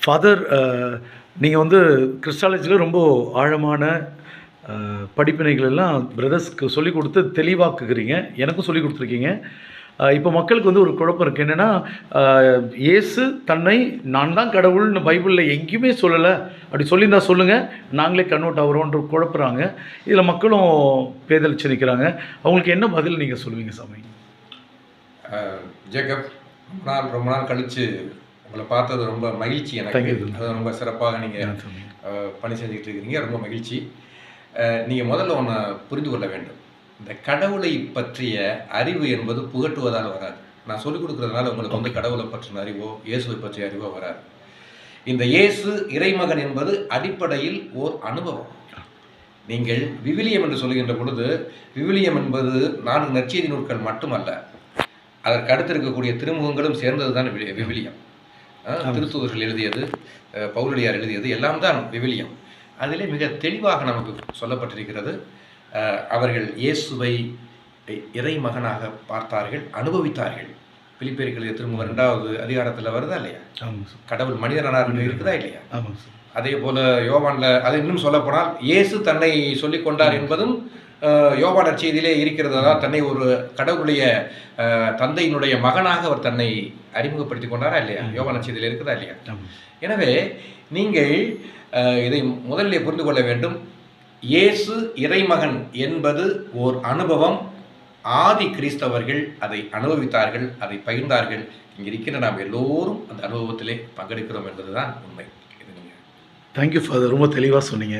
Father, நீங்கள் வந்து கிறிஸ்டாலஜியில் ரொம்ப ஆழமான படிப்பினைகள் எல்லாம் பிரதர்ஸ்க்கு சொல்லிக் கொடுத்து தெளிவாக்குகிறீங்க, எனக்கும் சொல்லிக் கொடுத்துருக்கீங்க. இப்போ மக்களுக்கு வந்து ஒரு குழப்பம் இருக்குது. என்னென்னா, இயேசு தன்னை நான் தான் கடவுள்னு பைபிளில் எங்கேயுமே சொல்லலை, அப்படி சொல்லியிருந்தா சொல்லுங்கள், நாங்களே கன்வெர்ட் ஆகிறோன்ற குழப்புறாங்க. இதில் மக்களும் பேதலிச்சு நிற்கிறாங்க. அவங்களுக்கு என்ன பதில் நீங்கள் சொல்லுவீங்க சாமி? ஜேக்கப், ரொம்ப நாள் கழித்து உங்களை பார்த்தது ரொம்ப மகிழ்ச்சி எனக்கு. அது ரொம்ப சிறப்பாக நீங்கள் பணி செஞ்சுக்கிட்டு இருக்கிறீங்க, ரொம்ப மகிழ்ச்சி. நீங்கள் முதல்ல ஒன்று புரிந்து கொள்ள வேண்டும். இந்த கடவுளை பற்றிய அறிவு என்பது புகட்டுவதால் வராது. நான் சொல்லிக் கொடுக்குறதுனால உங்களுக்கு வந்து கடவுளை பற்றின அறிவோ இயேசுவை பற்றிய அறிவோ வராது. இந்த இயேசு இறைமகன் என்பது அடிப்படையில் ஓர் அனுபவம். நீங்கள் விவிலியம் என்று சொல்லுகின்ற பொழுது, விவிலியம் என்பது 4 நற்செய்தி நூல்கள் மட்டுமல்ல, அதற்கு அடுத்து இருக்கக்கூடிய திருமுகங்களும் சேர்ந்தது தான் விவிலியம். திருத்தூதர்கள் எழுதியது, பவுலடியார் எழுதியது எல்லாம் தான் விவிலியம். அதிலே மிக தெளிவாக நமக்கு சொல்லப்பட்டிருக்கிறது, அவர்கள் இயேசுவை இறைமகனாக பார்த்தார்கள், அனுபவித்தார்கள். பிலிப்பியர்கள் திருமுகம் 2வது அதிகாரத்தில் வருதா இல்லையா? கடவுள் மனிதனார் இருக்குதா இல்லையா? அதே போல யோவான்ல அது இன்னும் சொல்லப்போனால் இயேசு தன்னை சொல்லிக் கொண்டார் என்பதும் யோவான் நற்செய்தியிலே இருக்கிறதா, தன்னை ஒரு கடவுளுடைய தந்தையினுடைய மகனாக அவர் தன்னை அறிமுகப்படுத்தி கொண்டாரா இல்லையா? யோவான் நற்செய்தியிலே இருக்குதா இல்லையா? எனவே நீங்கள் இதை முதலிலே புரிந்து கொள்ள வேண்டும். இயேசு இறைமகன் என்பது ஓர் அனுபவம். ஆதி கிறிஸ்தவர்கள் அதை அனுபவித்தார்கள், அதை பகிர்ந்தார்கள். இங்கே இருக்கின்ற நாம் எல்லோரும் அந்த அனுபவத்திலே பங்கெடுக்கிறோம் என்பதுதான் உண்மை. தேங்க்யூ ஃபாதர், ரொம்ப தெளிவாக சொன்னீங்க.